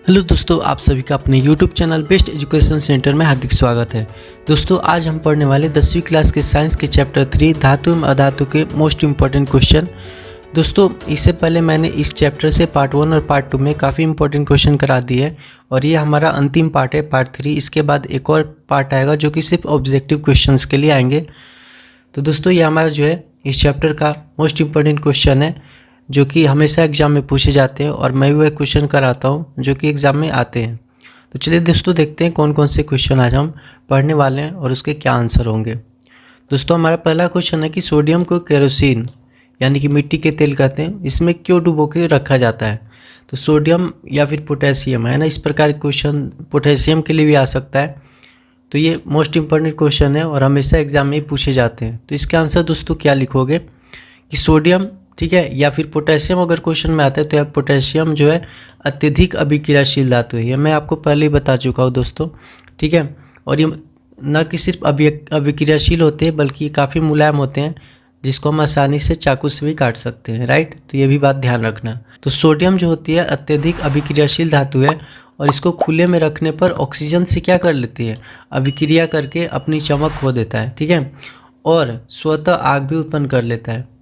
Hello दोस्तों, आप सभी का अपने YouTube channel best education centre में हार्दिक स्वागत है। दोस्तों, आज हम पढ़ने वाले 10वीं क्लास के साइंस के चैप्टर 3 धातु एवं अधातु के मोस्ट इम्पॉर्टेंट क्वेश्चन। दोस्तों, इससे पहले मैंने इस चैप्टर से पार्ट 1 और पार्ट 2 में काफ़ी इंपॉर्टेंट क्वेश्चन करा दिए है और ये हमारा अंतिम पार्ट है, पार्ट 3। इसके बाद एक और पार्ट आएगा जो कि सिर्फ ऑब्जेक्टिव क्वेश्चन के लिए आएंगे। तो दोस्तों, ये हमारा जो है इस चैप्टर का मोस्ट इम्पॉर्टेंट क्वेश्चन है जो कि हमेशा एग्जाम में पूछे जाते हैं और मैं वह क्वेश्चन कराता हूँ जो कि एग्जाम में आते हैं। तो चलिए दोस्तों, देखते हैं कौन कौन से क्वेश्चन आज हम पढ़ने वाले हैं और उसके क्या आंसर होंगे। दोस्तों, हमारा पहला क्वेश्चन है कि सोडियम को केरोसिन यानी कि मिट्टी के तेल कहते हैं, इसमें क्यों डुबो के रखा जाता है। तो सोडियम या फिर पोटेशियम है ना, इस प्रकार के क्वेश्चन पोटेशियम के लिए भी आ सकता है। तो ये मोस्ट इम्पॉर्टेंट क्वेश्चन है और हमेशा एग्जाम में पूछे जाते हैं। तो इसका आंसर दोस्तों क्या लिखोगे कि सोडियम, ठीक है, या फिर पोटेशियम अगर क्वेश्चन में आता है तो पोटेशियम जो है अत्यधिक अभिक्रियाशील धातु है। ये मैं आपको पहले ही बता चुका हूँ दोस्तों, ठीक है। और ये न कि सिर्फ अभिक्रियाशील होते हैं बल्कि काफ़ी मुलायम होते हैं जिसको हम आसानी से चाकू से भी काट सकते हैं, राइट। तो ये भी बात ध्यान रखना। तो सोडियम जो होती है अत्यधिक अभिक्रियाशील धातु है और इसको खुले में रखने पर ऑक्सीजन से क्या कर लेती है, अभिक्रिया करके अपनी चमक खो देता है, ठीक है, और स्वतः आग भी उत्पन्न कर लेता है।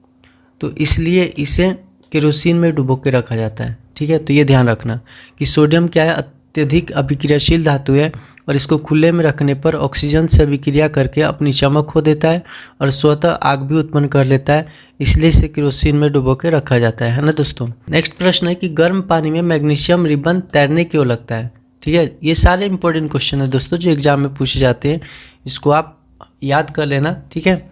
तो इसलिए इसे केरोसिन में डुबो के रखा जाता है, ठीक है। तो ये ध्यान रखना कि सोडियम क्या है, अत्यधिक अभिक्रियाशील धातु है और इसको खुले में रखने पर ऑक्सीजन से अभिक्रिया करके अपनी चमक खो देता है और स्वतः आग भी उत्पन्न कर लेता है, इसलिए इसे केरोसिन में डुबो के रखा जाता है ना दोस्तों। नेक्स्ट प्रश्न है कि गर्म पानी में मैग्नीशियम रिबन तैरने क्यों लगता है, ठीक है। ये सारे इंपॉर्टेंट क्वेश्चन है दोस्तों जो एग्जाम में पूछे जाते हैं, इसको आप याद कर लेना, ठीक है।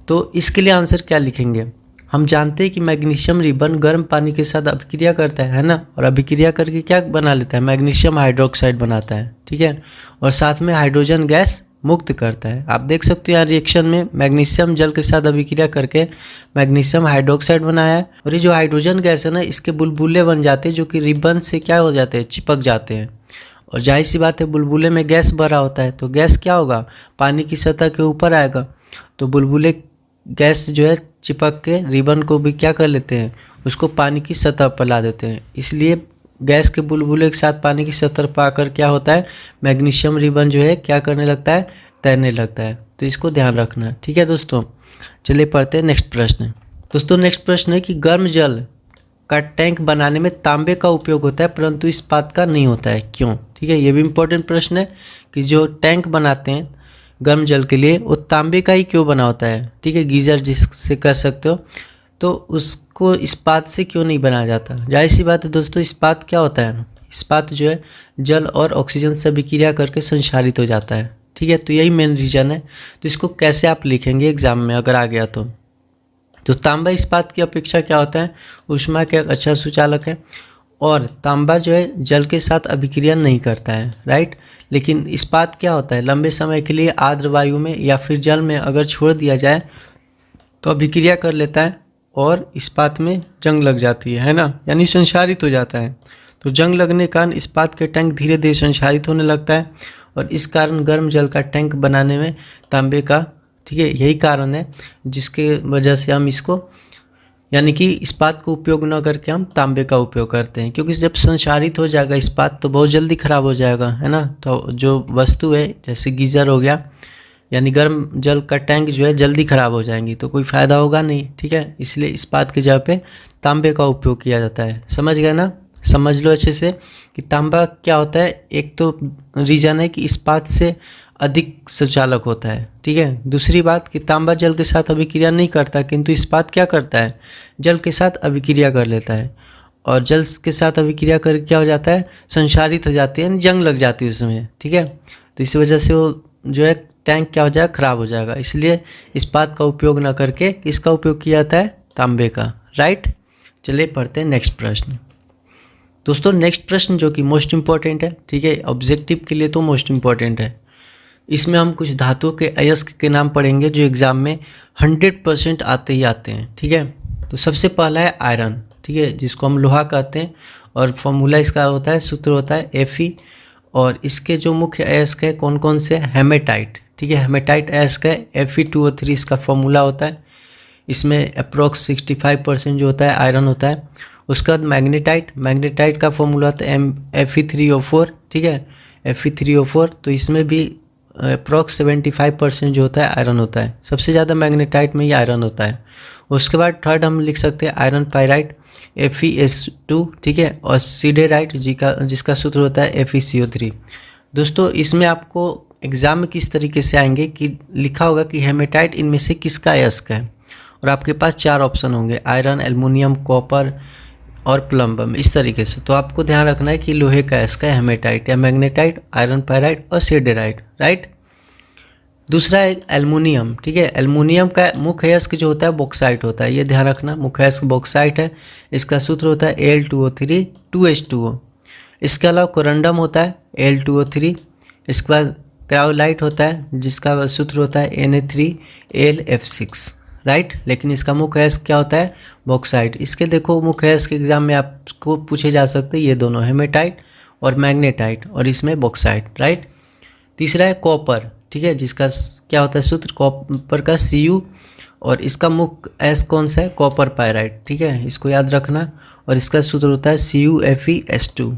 तो इसके लिए आंसर क्या लिखेंगे, हम जानते हैं कि मैग्नीशियम रिबन गर्म पानी के साथ अभिक्रिया करता है ना, और अभिक्रिया करके क्या बना लेता है, मैग्नीशियम हाइड्रोक्साइड बनाता है, ठीक है, और साथ में हाइड्रोजन गैस मुक्त करता है। आप देख सकते हो यहाँ रिएक्शन में मैग्नीशियम जल के साथ अभिक्रिया करके मैग्नीशियम हाइड्रोक्साइड बनाया है और ये जो हाइड्रोजन गैस है ना, इसके बुलबुले बन जाते हैं जो कि रिबन से क्या हो जाते हैं, चिपक जाते हैं। और जाहिर सी बात है बुलबुले में गैस भरा होता है तो गैस क्या होगा, पानी की सतह के ऊपर आएगा। तो बुलबुले गैस जो है चिपक के रिबन को भी क्या कर लेते हैं, उसको पानी की सतह पर ला देते हैं। इसलिए गैस के बुलबुले के साथ पानी की सतह पर आकर क्या होता है, मैग्नीशियम रिबन जो है क्या करने लगता है, तैरने लगता है। तो इसको ध्यान रखना, ठीक है दोस्तों। चलिए पढ़ते हैं नेक्स्ट प्रश्न। दोस्तों, नेक्स्ट प्रश्न है कि गर्म जल का टैंक बनाने में तांबे का उपयोग होता है परंतु इस्पात का नहीं होता है, क्यों, ठीक है। ये भी इम्पोर्टेंट प्रश्न है कि जो टैंक बनाते हैं गर्म जल के लिए वो तांबे का ही क्यों बना होता है, ठीक है, गीजर जिससे कह सकते हो, तो उसको इस्पात से क्यों नहीं बनाया जाता। जाहिर सी बात है दोस्तों, इस्पात क्या होता है, इस्पात जो है जल और ऑक्सीजन से अभिक्रिया करके संक्षारित हो जाता है, ठीक है। तो यही मेन रीज़न है। तो इसको कैसे आप लिखेंगे एग्जाम में अगर आ गया तो तांबा इस्पात की अपेक्षा क्या होता है, ऊष्मा का एक अच्छा सुचालक है और तांबा जो है जल के साथ अभिक्रिया नहीं करता है, राइट। लेकिन इस्पात क्या होता है, लंबे समय के लिए आर्द्र वायु में या फिर जल में अगर छोड़ दिया जाए तो अभिक्रिया कर लेता है और इस्पात में जंग लग जाती है ना, यानी संक्षारित हो जाता है। तो जंग लगने के कारण इस्पात के टैंक धीरे धीरे संक्षारित होने लगता है और इस कारण गर्म जल का टैंक बनाने में तांबे का, ठीक है, यही कारण है जिसके वजह से हम इसको यानी कि इस्पात को उपयोग न करके हम तांबे का उपयोग करते हैं, क्योंकि जब संक्षारित हो जाएगा इस्पात तो बहुत जल्दी ख़राब हो जाएगा, है ना। तो जो वस्तु है जैसे गीज़र हो गया यानी गर्म जल का टैंक जो है जल्दी ख़राब हो जाएंगी तो कोई फ़ायदा होगा नहीं, ठीक है। इसलिए इस्पात की जगह पे तांबे का उपयोग किया जाता है। समझ गए ना, समझ लो अच्छे से कि तांबा क्या होता है। एक तो रीज़न है कि इस्पात से अधिक सुचालक होता है, ठीक है। दूसरी बात कि तांबा जल के साथ अभिक्रिया नहीं करता किंतु इस्पात क्या करता है, जल के साथ अभिक्रिया कर लेता है और जल के साथ अभिक्रिया कर क्या हो जाता है, संक्षारित हो जाती है, जंग लग जाती है उसमें, ठीक है। तो इस वजह से वो जो है टैंक क्या हो जाएगा, ख़राब हो जाएगा। इसलिए इस्पात का उपयोग न करके किसका उपयोग किया जाता है, तांबे का, राइट। चलिए पढ़ते हैं नेक्स्ट प्रश्न। दोस्तों, नेक्स्ट प्रश्न जो कि मोस्ट इम्पॉर्टेंट है, ठीक है, ऑब्जेक्टिव के लिए तो मोस्ट इम्पॉर्टेंट है। इसमें हम कुछ धातुओं के अयस्क के नाम पढ़ेंगे जो एग्जाम में 100% आते ही आते हैं, ठीक है। तो सबसे पहला है आयरन, ठीक है, जिसको हम लोहा कहते हैं और फॉर्मूला इसका होता है, सूत्र होता है Fe। और इसके जो मुख्य अयस्क है कौन कौन से, हेमेटाइट, ठीक है, हेमेटाइट अयस्क है, Fe2O3 इसका फॉर्मूला होता है। इसमें अप्रोक्स 65% जो होता है आयरन होता है। उसके बाद मैग्नेटाइट का फॉर्मूला होता है Fe3O4, ठीक है, Fe3O4। तो इसमें भी अप्रोक्स 75% जो होता है आयरन होता है। सबसे ज़्यादा मैग्नेटाइट में ही आयरन होता है। उसके बाद थर्ड हम लिख सकते हैं आयरन पायराइट FeS2, ठीक है, और सीडेराइट जिसका सूत्र होता है FeCO3। दोस्तों इसमें आपको एग्जाम में किस तरीके से आएंगे कि लिखा होगा कि हेमेटाइट इनमें से किसका अयस्क है, और आपके पास 4 ऑप्शन होंगे, आयरन, एल्युमिनियम, कॉपर और प्लम्बम, इस तरीके से। तो आपको ध्यान रखना है कि लोहे का अयस्क है हेमेटाइट या मैग्नेटाइट, आयरन पायराइट और सीडेराइट, राइट। दूसरा है एल्युमिनियम, ठीक है। एल्युमिनियम का मुख्य अयस्क जो होता है बॉक्साइट होता है, ये ध्यान रखना, मुख्य अयस्क बॉक्साइट है। इसका सूत्र होता है Al2O3 2H2O। इसके अलावा कोरंडम होता है Al2O3। इसके बाद क्रायोलाइट होता है जिसका सूत्र होता है Na3AlF6, राइट। लेकिन इसका मुख्य अयस्क क्या होता है बॉक्साइट। इसके देखो मुख्य अयस्क एग्जाम में आपको पूछे जा सकते हैं ये दोनों, हेमेटाइट और मैग्नेटाइट, और इसमें बॉक्साइट, राइट। तीसरा है कॉपर, ठीक है, जिसका क्या होता है सूत्र कॉपर का Cu, और इसका मुख्य अयस्क कौन सा है कॉपर पायराइट, ठीक है, इसको याद रखना, और इसका सूत्र होता है CuFeS2।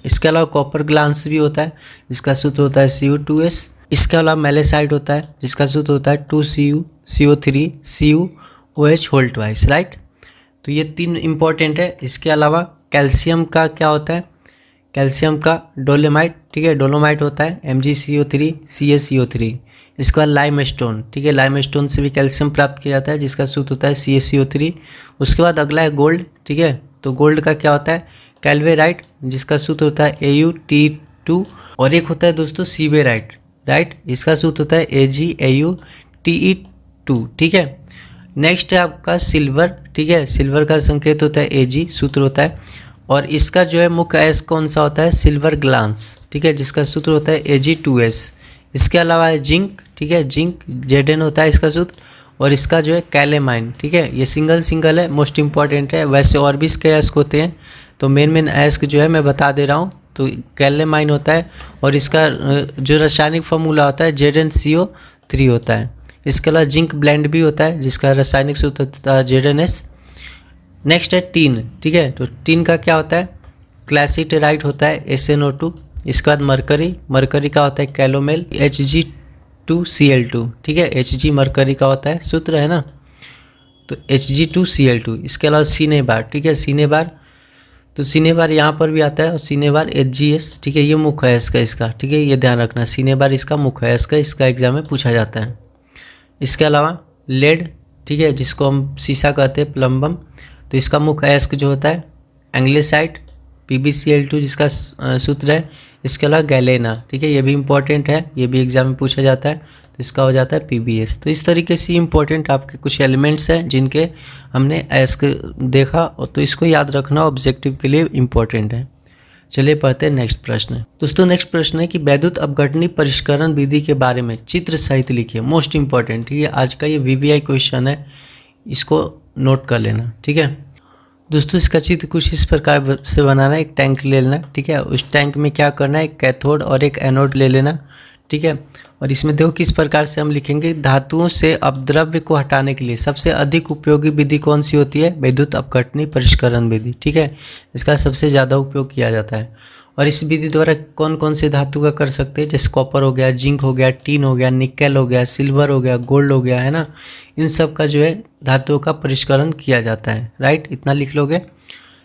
इसके अलावा कॉपर ग्लांस भी होता है जिसका सूत्र होता है Cu2S। इसके अलावा मेलेसाइट होता है जिसका सूत्र होता है 2CuCO3 CuOH whole twice, right. तो ये 3 इंपॉर्टेंट है। इसके अलावा कैल्शियम का क्या होता है, कैल्शियम का डोलेमाइट, ठीक है, डोलोमाइट होता है MgCO3 CaCO3। इसके बाद लाइमस्टोन, ठीक है, लाइमस्टोन से भी कैल्शियम प्राप्त किया जाता है जिसका सूत्र होता है CaCO3। उसके बाद अगला है गोल्ड, ठीक है, तो गोल्ड का क्या होता है कैल्वेराइट जिसका सूत्र होता है AuTe2, और एक होता है दोस्तों सीवेराइट, राइट, इसका सूत्र होता है AgAuTe2, ठीक है। नेक्स्ट है आपका सिल्वर, ठीक है, सिल्वर का संकेत होता है Ag, सूत्र होता है, और इसका जो है मुख्य अयस्क कौन सा होता है सिल्वर ग्लांस, ठीक है, जिसका सूत्र होता है Ag2S। इसके अलावा है जिंक, ठीक है, जिंक Zn होता है इसका सूत्र, और इसका जो है कैलेमाइन, ठीक है, ये सिंगल है, मोस्ट इंपॉर्टेंट है। वैसे और भी इसके अयस्क होते हैं, तो मेन अयस्क जो है मैं बता दे रहा हूँ। तो कैलेमाइन होता है, और इसका जो रासायनिक फार्मूला होता है ZnCO3 होता है। इसके अलावा जिंक ब्लेंड भी होता है जिसका रासायनिक सूत्र होता है ZnS। नेक्स्ट है टीन, ठीक है, तो टीन का क्या होता है क्लासीटेराइट होता है SnO2। इसके बाद मरकरी का होता है कैलोमेल Hg2Cl2, ठीक है, Hg मरकरी का होता है, सूत्र है ना, तो Hg2Cl2। इसके अलावा सीनेबार, ठीक है, सीनेबार, तो सीनेबार यहाँ पर भी आता है, और सीनेबार HgS, ठीक है, ये मुख्य अयस्क है इसका, ठीक है, ये ध्यान रखना, सीनेबार इसका मुख्य अयस्क है, इसका एग्जाम में पूछा जाता है। इसके अलावा लेड, ठीक है, जिसको हम सीसा कहते हैं प्लम्बम, तो इसका मुख्य अयस्क जो होता है एंग्लेसाइट PbCl2 जिसका सूत्र है। इसके अलावा गैलेना, ठीक है, ये भी इंपॉर्टेंट है, ये भी एग्जाम में पूछा जाता है, तो इसका हो जाता है PbS। तो इस तरीके से इंपॉर्टेंट आपके कुछ एलिमेंट्स हैं जिनके हमने अयस्क देखा, और तो इसको याद रखना ऑब्जेक्टिव के लिए इंपॉर्टेंट है। चलिए पढ़ते हैं नेक्स्ट प्रश्न। दोस्तों नेक्स्ट प्रश्न है कि वैद्युत अपघटनी परिष्करण विधि के बारे में चित्र सहित लिखिए, मोस्ट इंपॉर्टेंट, ठीक है, आज का ये VVI क्वेश्चन है, इसको नोट कर लेना, ठीक है। दोस्तों इसका चित्र कुछ इस प्रकार से बनाना है, एक टैंक ले लेना, ठीक है, उस टैंक में क्या करना है एक कैथोड और एक एनोड ले लेना, ठीक है, और इसमें देखो किस प्रकार से हम लिखेंगे, धातुओं से अपद्रव्य को हटाने के लिए सबसे अधिक उपयोगी विधि कौन सी होती है वैद्युत अपघटनी परिष्करण विधि, ठीक है, इसका सबसे ज़्यादा उपयोग किया जाता है। और इस विधि द्वारा कौन कौन से धातु का कर सकते हैं, जैसे कॉपर हो गया, जिंक हो गया, टीन हो गया, निकेल हो गया, सिल्वर हो गया, गोल्ड हो गया, है ना, इन सब का जो है धातुओं का परिष्करण किया जाता है, राइट, इतना लिख लोगे।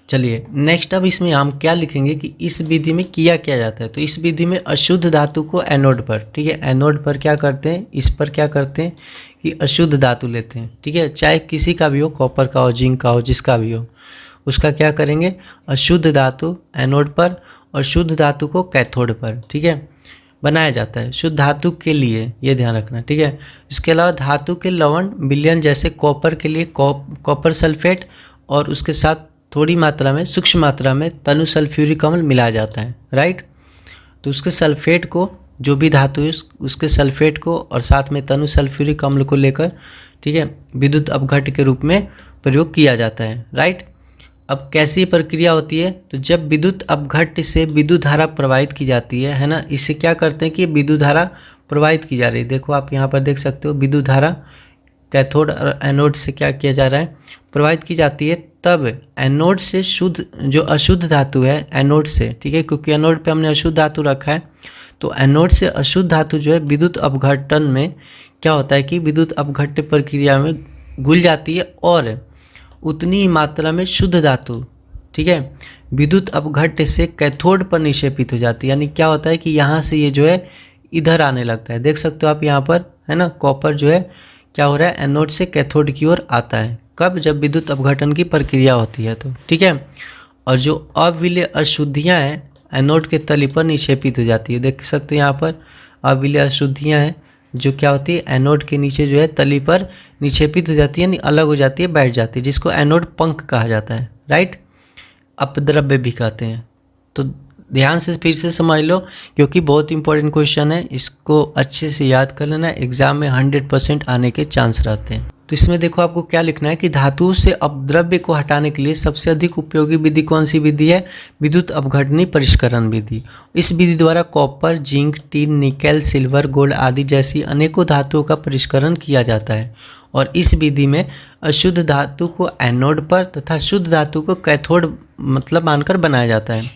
चलिए नेक्स्ट अब इसमें हम क्या लिखेंगे कि इस विधि में किया क्या जाता है। तो इस विधि में अशुद्ध धातु को एनोड पर, ठीक है, एनोड पर क्या करते हैं, इस पर क्या करते हैं कि अशुद्ध धातु लेते हैं, ठीक है, चाहे किसी का भी हो, कॉपर का हो, जिंक का हो, जिसका भी हो, उसका क्या करेंगे अशुद्ध धातु एनोड पर और शुद्ध धातु को कैथोड पर, ठीक है, बनाया जाता है शुद्ध धातु के लिए, ये ध्यान रखना, ठीक है। इसके अलावा धातु के लवण विलयन जैसे कॉपर के लिए कॉपर सल्फेट और उसके साथ थोड़ी मात्रा में सूक्ष्म मात्रा में तनु सल्फ्यूरिक अम्ल मिलाया जाता है, राइट। तो उसके सल्फेट को, जो भी धातु है उसके सल्फेट को और साथ में तनु सल्फ्यूरिक अम्ल को लेकर, ठीक है, विद्युत अपघट के रूप में प्रयोग किया जाता है, राइट। अब कैसी प्रक्रिया होती है, तो जब विद्युत अपघट से विद्युत धारा प्रवाहित की जाती है ना, इससे क्या करते हैं कि विद्युत धारा प्रवाहित की जा रही है, देखो आप यहाँ पर देख सकते हो विद्युत धारा कैथोड और एनोड से क्या किया जा रहा है, प्रवाहित की जाती है, तब एनोड से शुद्ध जो अशुद्ध धातु है एनोड से, ठीक है, क्योंकि एनोड पे हमने अशुद्ध धातु रखा है, तो एनोड से अशुद्ध धातु जो है विद्युत अपघटन में क्या होता है कि विद्युत अपघट्य प्रक्रिया में घुल जाती है और उतनी ही मात्रा में शुद्ध धातु, ठीक है, विद्युत अपघट्य से कैथोड पर निक्षेपित हो जाती है। यानी क्या होता है कि यहाँ से ये जो है इधर आने लगता है, देख सकते हो आप यहाँ पर, है ना, कॉपर जो है क्या हो रहा है, एनोड से कैथोड की ओर आता है। कब? जब विद्युत अपघटन की प्रक्रिया होती है तो, ठीक है। और जो अविलेय अशुद्धियाँ हैं एनोड के तली पर निक्षेपित हो जाती है, देख सकते हो यहाँ पर अविलेय अशुद्धियाँ हैं जो क्या होती है, एनोड के नीचे जो है तली पर निक्षेपित हो जाती है, यानी अलग हो जाती है, बैठ जाती है, जिसको एनोड पंख कहा जाता है, राइट, अपद्रव्य भी कहते हैं। तो ध्यान से फिर से समझ लो क्योंकि बहुत इंपॉर्टेंट क्वेश्चन है, इसको अच्छे से याद कर लेना, एग्जाम में 100% आने के चांस रहते हैं। तो इसमें देखो आपको क्या लिखना है कि धातु से अपद्रव्य को हटाने के लिए सबसे अधिक उपयोगी विधि कौन सी विधि है, विद्युत अपघटनी परिष्करण विधि। इस विधि द्वारा copper, zinc, tin, nickel, silver, gold आदि जैसी अनेकों धातुओं का परिष्करण किया जाता है और इस विधि में अशुद्ध धातु को एनोड पर तथा शुद्ध धातु को कैथोड मतलब मानकर बनाया जाता है।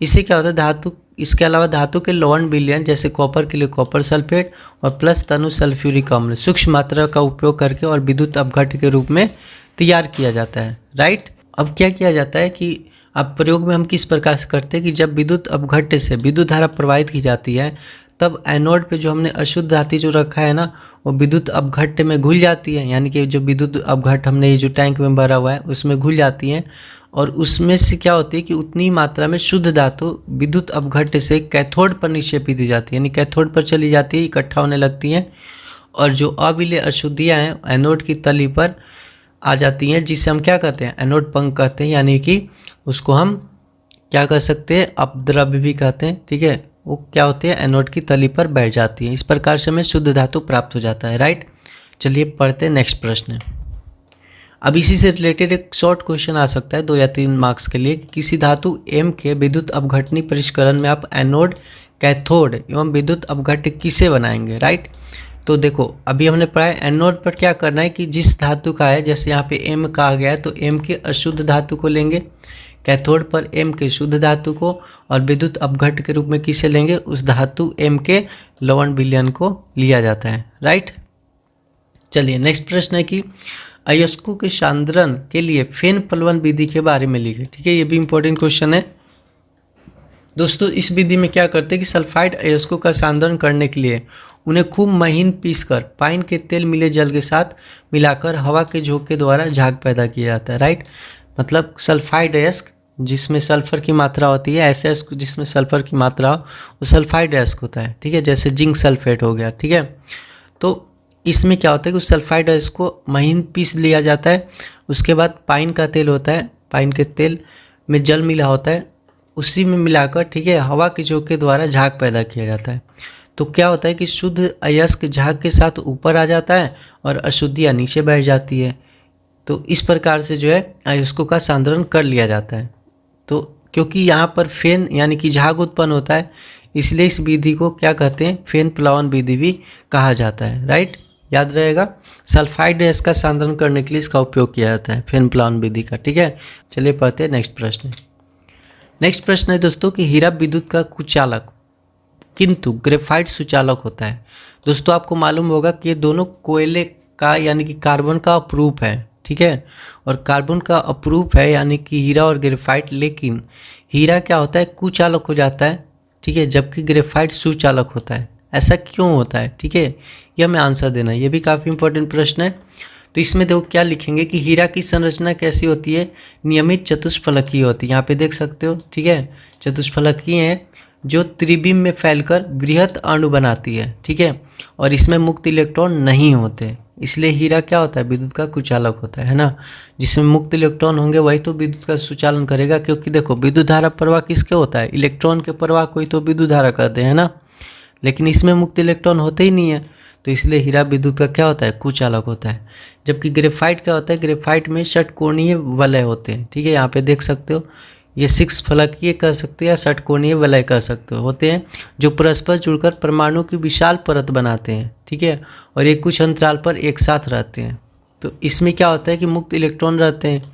इससे क्या होता है, धातु, इसके अलावा धातु के लवण विलयन जैसे कॉपर के लिए कॉपर सल्फेट और प्लस तनु सल्फ्यूरिक अम्ल सूक्ष्म मात्रा का उपयोग करके और विद्युत अपघट्य के रूप में तैयार किया जाता है, राइट। अब क्या किया जाता है कि अब प्रयोग में हम किस प्रकार से करते हैं कि जब विद्युत अपघट्य से विद्युत धारा प्रवाहित की जाती है तब एनोड पे जो हमने अशुद्ध धातु जो रखा है ना वो विद्युत अपघट्य में घुल जाती है, यानी कि जो विद्युत अपघट्य हमने ये जो टैंक में भरा हुआ है उसमें घुल जाती हैं और उसमें से क्या होती है कि उतनी मात्रा में शुद्ध धातु विद्युत अपघट्य से कैथोड पर निक्षेपित हो जाती है, यानी कैथोड पर चली जाती है, इकट्ठा होने लगती हैं और जो अविलेय अशुद्धियाँ हैं एनोड की तली पर आ जाती हैं, जिसे हम क्या कहते हैं, एनोड पंख कहते हैं, यानी कि उसको हम क्या कर सकते हैं, अपद्रव्य भी कहते हैं, ठीक है। वो क्या होती है, एनोड की तली पर बैठ जाती है। इस प्रकार से हमें शुद्ध धातु प्राप्त हो जाता है, राइट। चलिए पढ़ते हैं नेक्स्ट प्रश्न। अब इसी से रिलेटेड एक शॉर्ट क्वेश्चन आ सकता है 2 या 3 मार्क्स के लिए, किसी धातु M के विद्युत अपघटनी परिष्करण में आप एनोड, कैथोड एवं विद्युत अपघट्य किसे बनाएंगे, राइट। तो देखो अभी हमने पढ़ा है एनोड पर क्या करना है कि जिस धातु का है, जैसे यहाँ पे M कहा गया है तो M के अशुद्ध धातु को लेंगे, कैथोड पर M के शुद्ध धातु को और विद्युत अपघट्य के रूप में किसे लेंगे, उस धातु M के लवण विलयन को लिया जाता है, राइट। चलिए नेक्स्ट प्रश्न है कि अयस्कों के सांद्रण के लिए फेन प्लवन विधि के बारे में लिखे, ठीक है, ये भी इंपॉर्टेंट क्वेश्चन है दोस्तों। इस विधि में क्या करते हैं कि सल्फाइड अयस्कों का सांद्रण करने के लिए उन्हें खूब महीन पीसकर पाइन के तेल मिले जल के साथ मिलाकर हवा के झोंके द्वारा झाग पैदा किया जाता है, राइट। मतलब सल्फाइड अयस्क जिसमें सल्फर की मात्रा होती है, ऐसे अयस्क जिसमें सल्फर की मात्रा हो वो सल्फाइड अयस्क होता है, ठीक है, जैसे जिंक सल्फेट हो गया, ठीक है। तो इसमें क्या होता है कि उस सल्फाइड अयस्क को महीन पीस लिया जाता है, उसके बाद पाइन का तेल होता है, पाइन के तेल में जल मिला होता है, उसी में मिलाकर, ठीक है, हवा के झोंके द्वारा झाग पैदा किया जाता है। तो क्या होता है कि शुद्ध अयस्क झाग के साथ ऊपर आ जाता है और अशुद्धियाँ नीचे बैठ जाती है। तो इस प्रकार से जो है अयस्कों का सांद्रण कर लिया जाता है। तो क्योंकि यहाँ पर फेन यानी कि झाग उत्पन्न होता है, इसलिए इस विधि को क्या कहते हैं, फेन प्लवन विधि भी कहा जाता है, राइट। याद रहेगा, सल्फाइड अयस्क का सांद्रण करने के लिए इसका उपयोग किया जाता है, फेन प्लवन विधि का, ठीक है। चलिए पढ़ते हैं नेक्स्ट प्रश्न। नेक्स्ट प्रश्न है दोस्तों कि हीरा विद्युत का कुचालक किंतु ग्रेफाइट सुचालक होता है। दोस्तों आपको मालूम होगा कि ये दोनों कोयले का यानी कि कार्बन का अप्रूप है, ठीक है, और कार्बन का अप्रूप है यानी कि हीरा और ग्रेफाइट, लेकिन हीरा क्या होता है, कुचालक हो जाता है, ठीक है, जबकि ग्रेफाइट सुचालक होता है। ऐसा क्यों होता है, ठीक है, यह हमें आंसर देना है, ये भी काफ़ी इंपॉर्टेंट प्रश्न है। तो इसमें देखो क्या लिखेंगे कि हीरा की संरचना कैसी होती है, नियमित चतुष्फलकीय होती है, यहाँ पे देख सकते हो, ठीक है, चतुष्फलकीय है जो त्रिविम में फैलकर बृहत अणु बनाती है, ठीक है, और इसमें मुक्त इलेक्ट्रॉन नहीं होते, इसलिए हीरा क्या होता है, विद्युत का कुचालक होता है ना। जिसमें मुक्त इलेक्ट्रॉन होंगे वही तो विद्युत का सुचालन करेगा, क्योंकि देखो विद्युत धारा प्रवाह किसके होता है, इलेक्ट्रॉन के प्रवाह को ही तो विद्युत धारा कहते हैं ना, लेकिन इसमें मुक्त इलेक्ट्रॉन होते ही नहीं है, तो इसलिए हीरा विद्युत का क्या होता है, कुचालक होता है। जबकि ग्रेफाइट क्या होता है, ग्रेफाइट में षटकोणीय वलय होते हैं, ठीक है, यहाँ पे देख सकते हो, ये 6 फलकीय कह सकते हो या षटकोणीय वलय कह सकते हो, होते हैं जो परस्पर जुड़कर परमाणु की विशाल परत बनाते हैं, ठीक है, और एक कुछ अंतराल पर एक साथ रहते हैं। तो इसमें क्या होता है कि मुक्त इलेक्ट्रॉन रहते हैं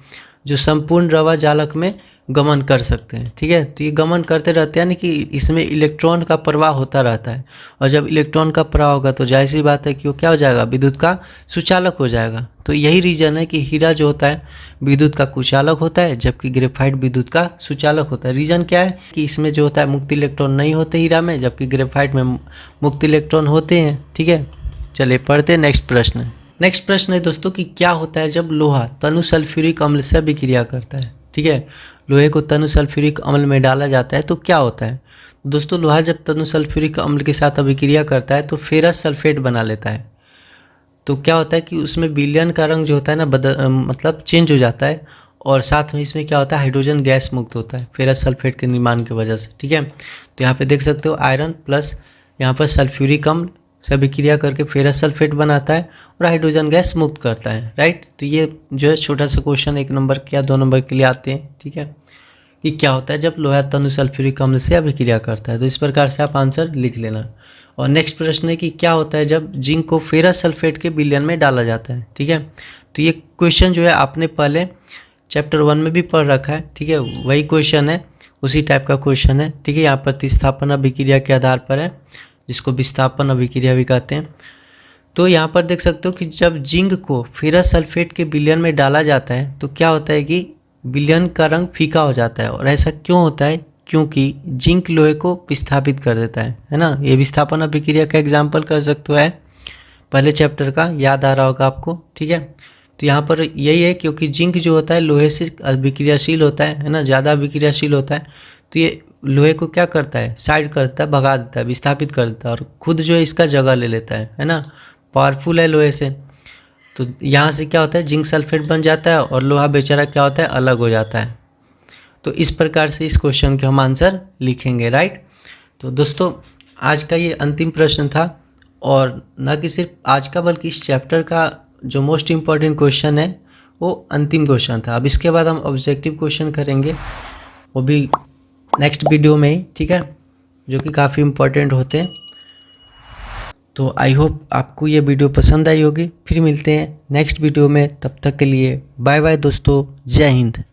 जो संपूर्ण रवा जालक में गमन कर सकते हैं, ठीक है। तो ये गमन करते रहते हैं, यानी कि इसमें इलेक्ट्रॉन का प्रवाह होता रहता है, और जब इलेक्ट्रॉन का प्रवाह होगा तो जाहिर सी बात है कि वो क्या हो जाएगा, विद्युत का सुचालक हो जाएगा। तो यही रीजन है कि हीरा जो होता है विद्युत का कुचालक होता है, जबकि ग्रेफाइट विद्युत का सुचालक होता है। रीजन क्या है कि इसमें जो होता है मुक्त इलेक्ट्रॉन नहीं होते हीरा में, जबकि ग्रेफाइट में मुक्त इलेक्ट्रॉन होते हैं, ठीक है। चलिए पढ़ते हैं नेक्स्ट प्रश्न। नेक्स्ट प्रश्न है दोस्तों कि क्या होता है जब लोहा तनु सल्फ्यूरिक अम्ल से अभिक्रिया करता है, ठीक है। लोहे को तनु सल्फ्यूरिक अम्ल में डाला जाता है तो क्या होता है दोस्तों, लोहा जब तनु सल्फ्यूरिक अम्ल के साथ अभिक्रिया करता है तो फेरस सल्फेट बना लेता है। तो क्या होता है कि उसमें विलयन का रंग जो होता है ना मतलब चेंज हो जाता है, और साथ में इसमें क्या होता है, हाइड्रोजन गैस मुक्त होता है फेरस सल्फेट के निर्माण की वजह से, ठीक है। तो यहाँ पे देख सकते हो आयरन प्लस यहाँ पर सल्फ्यूरिक अम्ल से अभिक्रिया करके फेरस सल्फेट बनाता है और हाइड्रोजन गैस मुक्त करता है, राइट। तो ये जो है छोटा सा क्वेश्चन 1 नंबर के या 2 नंबर के लिए आते हैं, ठीक है, कि क्या होता है जब लोहा तनु सल्फ्यूरिक अम्ल से अभिक्रिया करता है। तो इस प्रकार से आप आंसर लिख लेना। और नेक्स्ट प्रश्न है कि क्या होता है जब जिंक को फेरस सल्फेट के विलयन में डाला जाता है, ठीक है। तो ये क्वेश्चन जो है आपने पहले चैप्टर 1 में भी पढ़ रखा है, ठीक है, वही क्वेश्चन है, उसी टाइप का क्वेश्चन है, ठीक है। यहाँ प्रतिस्थापन अभिक्रिया के आधार पर है, जिसको विस्थापन अभिक्रिया भी कहते हैं। तो यहाँ पर देख सकते हो कि जब जिंक को फेरस सल्फेट के विलयन में डाला जाता है तो क्या होता है कि विलयन का रंग फीका हो जाता है। और ऐसा क्यों होता है, क्योंकि जिंक लोहे को विस्थापित कर देता है ना। ये विस्थापन अभिक्रिया का एग्जाम्पल कर सकते हो है पहले चैप्टर का, याद आ रहा होगा आपको, ठीक है। तो यहाँ पर यही है क्योंकि जिंक जो होता है लोहे से अभिक्रियाशील होता है ना, ज़्यादा अभिक्रियाशील होता है। तो ये लोहे को क्या करता है, साइड करता है, भगा देता है, विस्थापित कर देता है, और खुद जो है इसका जगह ले लेता है ना, पावरफुल है लोहे से। तो यहाँ से क्या होता है, जिंक सल्फेट बन जाता है और लोहा बेचारा क्या होता है, अलग हो जाता है। तो इस प्रकार से इस क्वेश्चन के हम आंसर लिखेंगे, राइट। तो दोस्तों आज का ये अंतिम प्रश्न था, और न कि सिर्फ आज का बल्कि इस चैप्टर का जो मोस्ट इम्पॉर्टेंट क्वेश्चन है वो अंतिम क्वेश्चन था। अब इसके बाद हम ऑब्जेक्टिव क्वेश्चन करेंगे, वो भी नेक्स्ट वीडियो में ही, ठीक है, जो कि काफ़ी इम्पोर्टेंट होते हैं। तो आई होप आपको ये वीडियो पसंद आई होगी। फिर मिलते हैं नेक्स्ट वीडियो में, तब तक के लिए बाय बाय दोस्तों, जय हिंद।